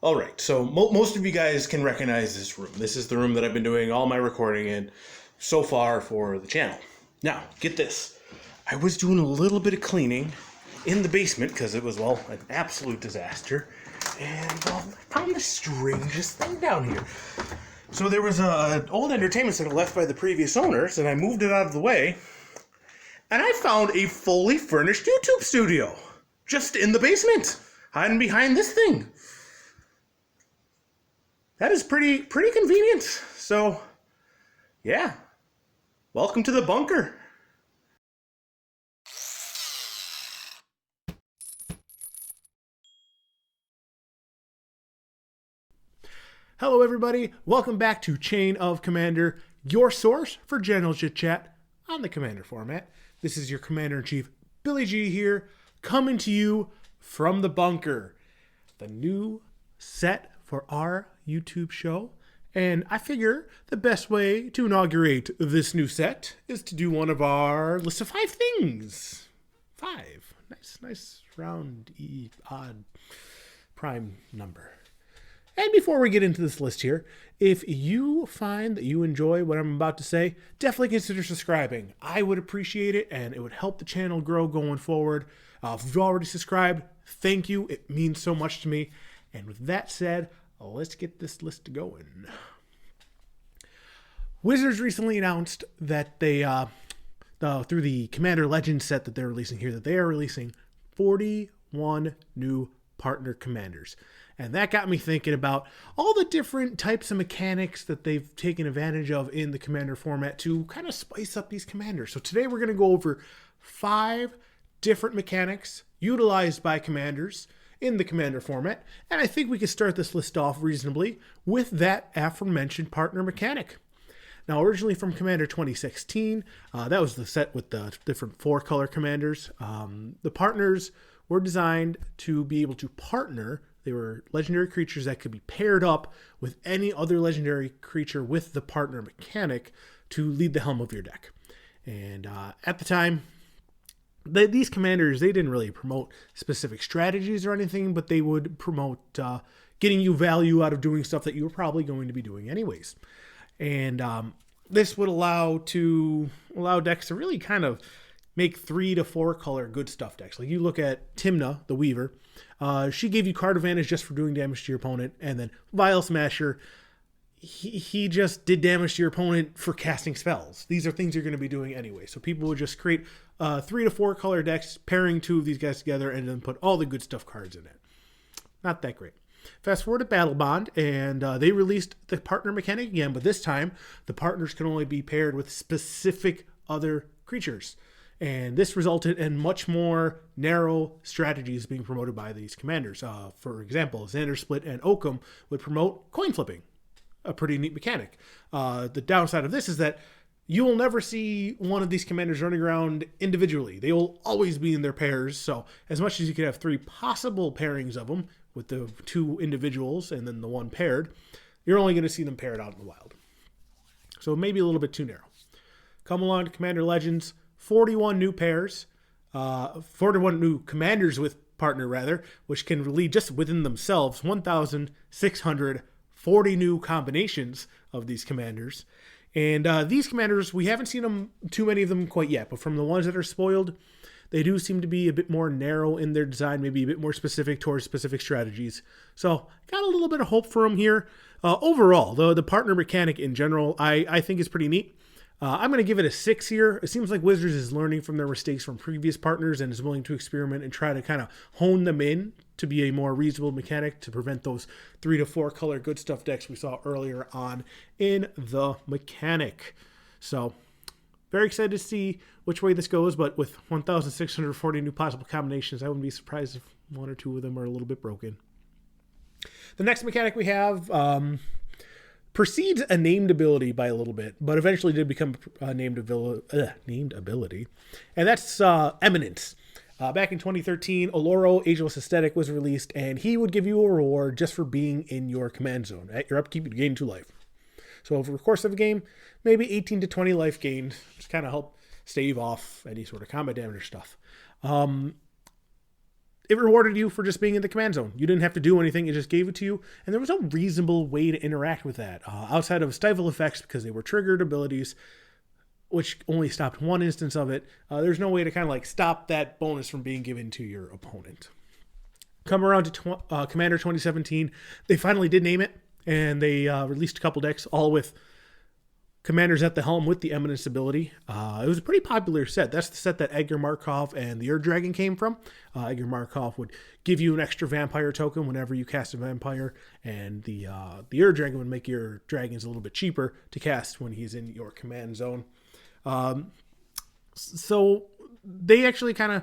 All right, so most of you guys can recognize this room. This is the room that I've been doing all my recording in so far for the channel. Now, get this. I was doing a little bit of cleaning in the basement because it was, well, an absolute disaster. And, well, I found the strangest thing down here. So there was an old entertainment center left by the previous owners, and I moved it out of the way. And I found a fully furnished YouTube studio just in the basement, hiding behind this thing. That is pretty convenient. So, yeah. Welcome to the bunker. Hello everybody, welcome back to Chain of Commander, your source for general chit-chat on the Commander format. This is your Commander-in-Chief, Billy G here, coming to you from the bunker. The new set for our YouTube show. And I figure the best way to inaugurate this new set is to do one of our list of 5 things. 5. Nice round, odd prime number. And before we get into this list here, if you find that you enjoy what I'm about to say, definitely consider subscribing. I would appreciate it, and it would help the channel grow going forward. If you've already subscribed, thank you. It means so much to me. And with that said, let's get this list going. Wizards recently announced that they, through the Commander Legends set that they're releasing here, that they are releasing 41 new partner commanders. And that got me thinking about all the different types of mechanics that they've taken advantage of in the Commander format to kind of spice up these commanders. So today we're going to go over 5 different mechanics utilized by commanders in the Commander format. And I think we can start this list off reasonably with that aforementioned partner mechanic. Now, originally from Commander 2016, that was the set with the different 4-color commanders. The partners were designed to be able to partner. They were legendary creatures that could be paired up with any other legendary creature with the partner mechanic to lead the helm of your deck. And at the time, these commanders, they didn't really promote specific strategies or anything, but they would promote getting you value out of doing stuff that you were probably going to be doing anyways. And this would allow decks to really kind of make 3 to 4 color good stuff decks. Like you look at Timna, the Weaver. She gave you card advantage just for doing damage to your opponent. And then Vial Smasher, he just did damage to your opponent for casting spells. These are things you're going to be doing anyway. So people would just create 3 to 4 color decks, pairing 2 of these guys together, and then put all the good stuff cards in it. Not that great. Fast forward to Battle Bond, and they released the partner mechanic again, but this time the partners can only be paired with specific other creatures. And this resulted in much more narrow strategies being promoted by these commanders. For example, Xander Split and Oakham would promote coin flipping, a pretty neat mechanic. The downside of this is that you will never see one of these commanders running around individually. They will always be in their pairs. So as much as you could have 3 possible pairings of them with the 2 individuals and then the 1 paired, you're only going to see them paired out in the wild. So maybe a little bit too narrow. Come along to Commander Legends. 41 new pairs, 41 new commanders with partner rather, which can lead just within themselves 1,640 new combinations of these commanders. And these commanders, we haven't seen too many of them quite yet, but from the ones that are spoiled, they do seem to be a bit more narrow in their design, maybe a bit more specific towards specific strategies. So got a little bit of hope for them here. Overall, the partner mechanic in general, I think is pretty neat. I'm going to give it a 6 here. It seems like Wizards is learning from their mistakes from previous partners and is willing to experiment and try to kind of hone them in to be a more reasonable mechanic to prevent those 3 to 4 color good stuff decks we saw earlier on in the mechanic. So very excited to see which way this goes, but with 1,640 new possible combinations, I wouldn't be surprised if 1 or 2 of them are a little bit broken. The next mechanic we have precedes a named ability by a little bit, but eventually did become a named ability, and that's Eminence. Back in 2013, Oloro, Ageless Aesthetic was released, and he would give you a reward just for being in your command zone. At your upkeep, you gain 2 life. So over the course of a game, maybe 18 to 20 life gained, just kind of help stave off any sort of combat damage or stuff. it rewarded you for just being in the command zone. You didn't have to do anything. It just gave it to you. And there was no reasonable way to interact with that outside of stifle effects because they were triggered abilities, which only stopped one instance of it. There's no way to kind of like stop that bonus from being given to your opponent. Come around to Commander 2017, they finally did name it, and they released a couple decks, all with commanders at the helm with the Eminence ability. It was a pretty popular set. That's the set that Edgar Markov and the Ur Dragon came from. Edgar Markov would give you an extra vampire token whenever you cast a vampire, and the Ur Dragon would make your dragons a little bit cheaper to cast when he's in your command zone. So they actually kind of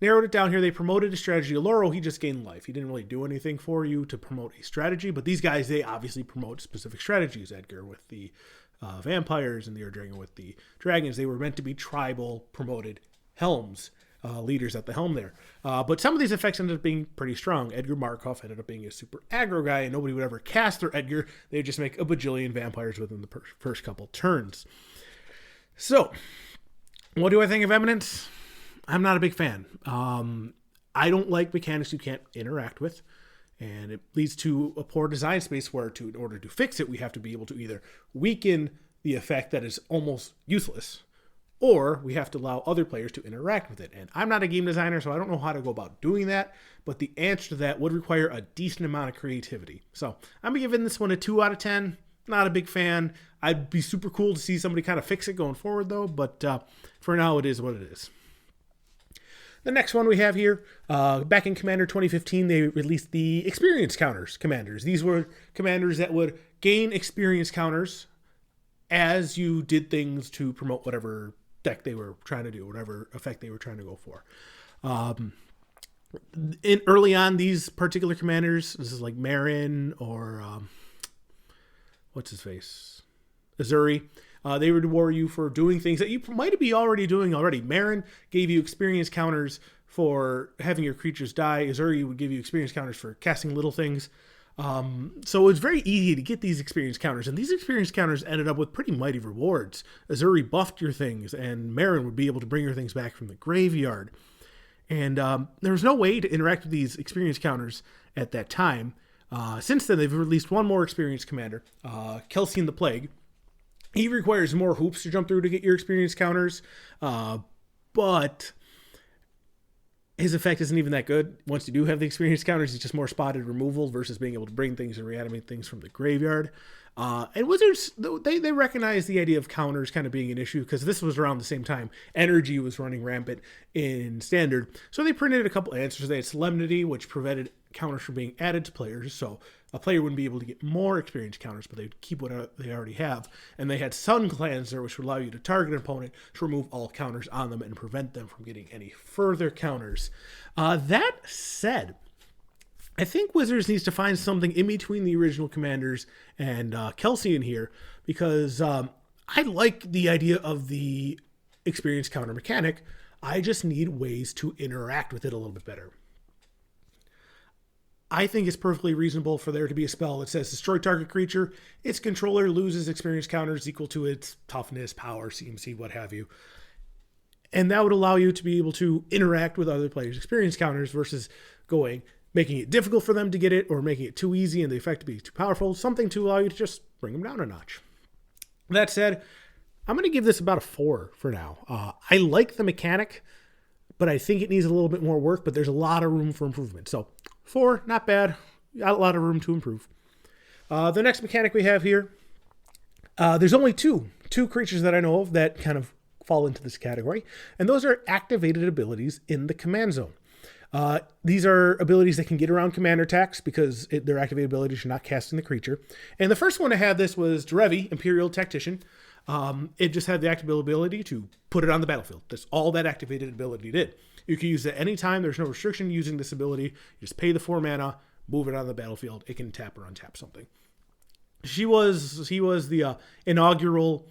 narrowed it down here. They promoted a strategy. Aloro, he just gained life. He didn't really do anything for you to promote a strategy, but these guys, they obviously promote specific strategies. Edgar with the vampires and the Ur Dragon with the dragons. They were meant to be tribal promoted helms, leaders at the helm there. But some of these effects ended up being pretty strong. Edgar Markov ended up being a super aggro guy, and nobody would ever cast their Edgar. They would just make a bajillion vampires within the first couple turns. So, what do I think of Eminence? I'm not a big fan. I don't like mechanics you can't interact with. And it leads to a poor design space where in order to fix it, we have to be able to either weaken the effect that is almost useless, or we have to allow other players to interact with it. And I'm not a game designer, so I don't know how to go about doing that. But the answer to that would require a decent amount of creativity. So I'm giving this one a 2 out of 10. Not a big fan. I'd be super cool to see somebody kind of fix it going forward, though. But for now, it is what it is. The next one we have here, back in Commander 2015, they released the experience counters commanders. These were commanders that would gain experience counters as you did things to promote whatever deck they were trying to do, whatever effect they were trying to go for. Early on, these particular commanders, this is like Marin or what's his face? Azuri. They would reward you for doing things that you might be already doing already. Marin gave you experience counters for having your creatures die. Azuri would give you experience counters for casting little things. So it was very easy to get these experience counters, and these experience counters ended up with pretty mighty rewards. Azuri buffed your things, and Marin would be able to bring your things back from the graveyard. And there was no way to interact with these experience counters at that time. Since then, they've released one more experience commander, Kelsian the Plague. He requires more hoops to jump through to get your experience counters, but his effect isn't even that good. Once you do have the experience counters, it's just more spotted removal versus being able to bring things and reanimate things from the graveyard. And Wizards, they recognize the idea of counters kind of being an issue because this was around the same time energy was running rampant in Standard. So they printed a couple answers. They had Solemnity, which prevented counters from being added to players. So a player wouldn't be able to get more experience counters, but they'd keep what they already have. And they had Sun Cleanser, which would allow you to target an opponent to remove all counters on them and prevent them from getting any further counters. That said, I think Wizards needs to find something in between the original commanders and Kelsian here, because I like the idea of the experience counter mechanic. I just need ways to interact with it a little bit better. I think it's perfectly reasonable for there to be a spell that says destroy target creature. Its controller loses experience counters equal to its toughness, power, CMC, what have you. And that would allow you to be able to interact with other players' experience counters versus making it difficult for them to get it or making it too easy and the effect to be too powerful. Something to allow you to just bring them down a notch. That said, I'm going to give this about a 4 for now. I like the mechanic, but I think it needs a little bit more work, but there's a lot of room for improvement. So 4, not bad. Got a lot of room to improve. The next mechanic we have here, there's only two creatures that I know of that kind of fall into this category, and those are activated abilities in the command zone. These are abilities that can get around commander attacks because their activated abilities are not casting the creature. And the first one to have this was Revi, Imperial Tactician. It just had the activated ability to put it on the battlefield. That's all that activated ability did. You can use it anytime. There's no restriction using this ability. You just pay the 4 mana, move it on the battlefield. It can tap or untap something. He was the inaugural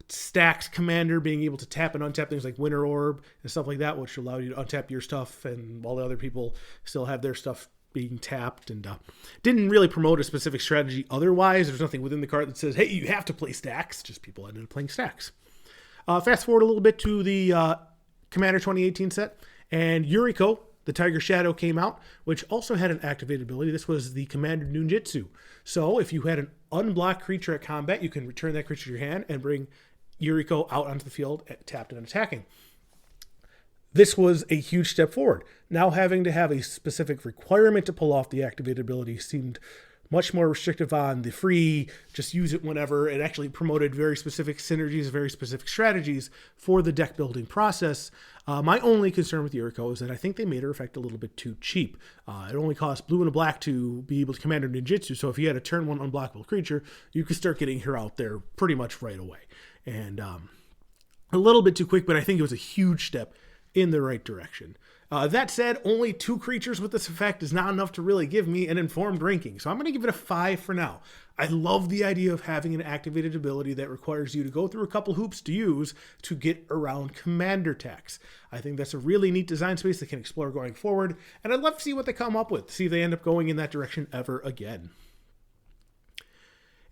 stacks commander, being able to tap and untap things like Winter Orb and stuff like that, which allowed you to untap your stuff and while the other people still have their stuff being tapped, and didn't really promote a specific strategy otherwise. There's nothing within the card that says, hey, you have to play stacks. Just people ended up playing stacks. Fast forward a little bit to the Commander 2018 set, and Yuriko the Tiger Shadow came out, which also had an activated ability. This was the Commander Ninjutsu. So if you had an unblocked creature at combat, you can return that creature to your hand and bring Yuriko out onto the field tapped and attacking. This was a huge step forward. Now having to have a specific requirement to pull off the activated ability seemed much more restrictive on the free, just use it whenever. It actually promoted very specific synergies, very specific strategies for the deck building process. My only concern with Yuriko is that I think they made her effect a little bit too cheap. It only costs blue and a black to be able to command her ninjutsu, so if you had a turn 1 unblockable creature, you could start getting her out there pretty much right away. And a little bit too quick, but I think it was a huge step in the right direction. That said, only 2 creatures with this effect is not enough to really give me an informed ranking, so I'm going to give it a 5 for now. I love the idea of having an activated ability that requires you to go through a couple hoops to use to get around commander tax. I think that's a really neat design space that can explore going forward, and I'd love to see what they come up with, see if they end up going in that direction ever again.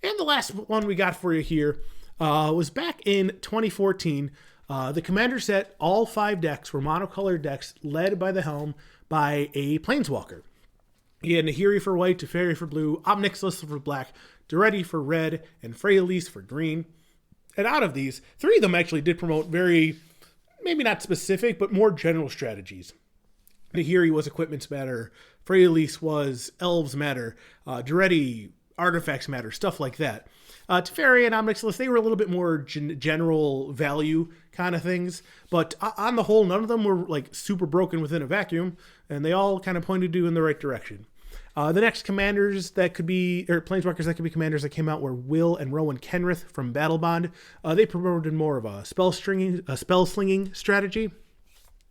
And the last one we got for you here was back in 2014. The commander set, all 5 decks were monocolored decks led by the helm by a planeswalker. He had Nahiri for white, Teferi for blue, Omnixilus for black, Duretti for red, and Freyalise for green. And out of these, 3 of them actually did promote very, maybe not specific, but more general strategies. Nahiri was equipments matter, Freyalise was elves matter, Duretti, artifacts matter, stuff like that. Teferi and Omnixilus, they were a little bit more general value kind of things, but on the whole, none of them were like super broken within a vacuum, and they all kind of pointed you in the right direction. The next commanders that could be, or planeswalkers that could be commanders that came out were Will and Rowan Kenrith from Battle Bond. They promoted more of a spell slinging strategy.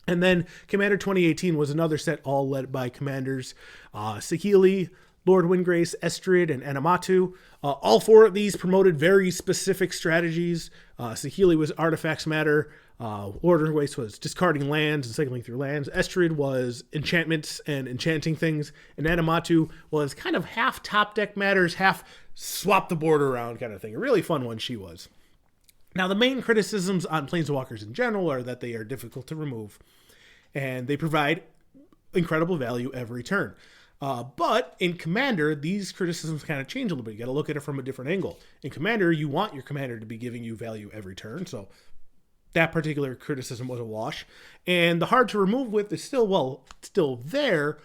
And then Commander 2018 was another set all led by commanders Saheeli, Lord Windgrace, Estrid, and Anamatu. All 4 of these promoted very specific strategies. Saheeli was artifacts matter. Lord Windgrace was discarding lands and cycling through lands. Estrid was enchantments and enchanting things. And Anamatu was kind of half top deck matters, half swap the board around kind of thing. A really fun one she was. Now, the main criticisms on planeswalkers in general are that they are difficult to remove, and they provide incredible value every turn. But in Commander, these criticisms kind of change a little bit. You got to look at it from a different angle. In Commander, you want your commander to be giving you value every turn, so that particular criticism was a wash. And the hard to remove with is still there,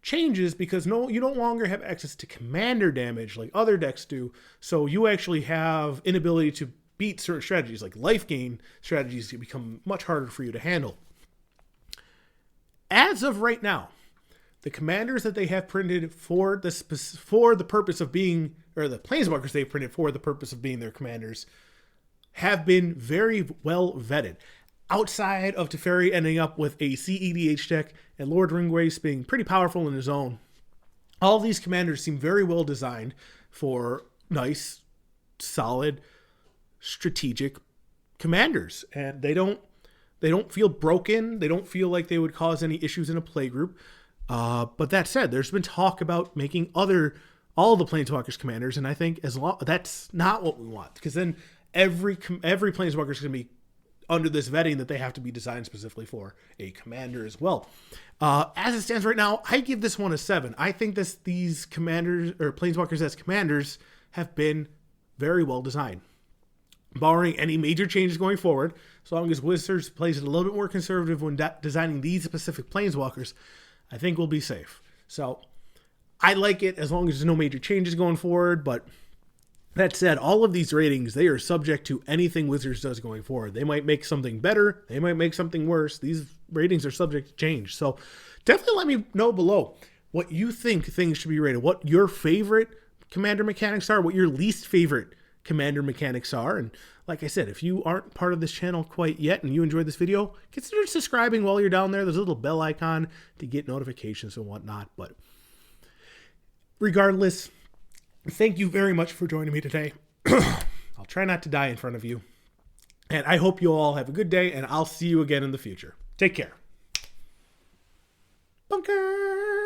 changes because you don't longer have access to commander damage like other decks do, so you actually have inability to beat certain strategies, like life gain strategies can become much harder for you to handle. As of right now, the commanders that they have printed for the purpose of being, or the planeswalkers they've printed for the purpose of being their commanders, have been very well vetted. Outside of Teferi ending up with a CEDH deck and Lord Windgrace being pretty powerful in his own, all these commanders seem very well designed for nice, solid, strategic commanders, and they don't feel broken. They don't feel like they would cause any issues in a playgroup. But that said, there's been talk about making all the planeswalkers commanders, and I think that's not what we want, because then every planeswalker is going to be under this vetting that they have to be designed specifically for a commander as well. As it stands right now, I give this one a 7. I think these commanders or planeswalkers as commanders have been very well designed. Barring any major changes going forward, as long as Wizards plays it a little bit more conservative when designing these specific planeswalkers, I think we'll be safe. So I like it as long as there's no major changes going forward. But that said, all of these ratings, they are subject to anything Wizards does going forward. They might make something better. They might make something worse. These ratings are subject to change. So definitely let me know below what you think things should be rated, what your favorite commander mechanics are, what your least favorite commander mechanics are. And like I said, if you aren't part of this channel quite yet and you enjoyed this video, consider subscribing while you're down there. There's a little bell icon to get notifications and whatnot. But regardless, thank you very much for joining me today. I'll try not to die in front of you. And I hope you all have a good day, and I'll see you again in the future. Take care. Bunker!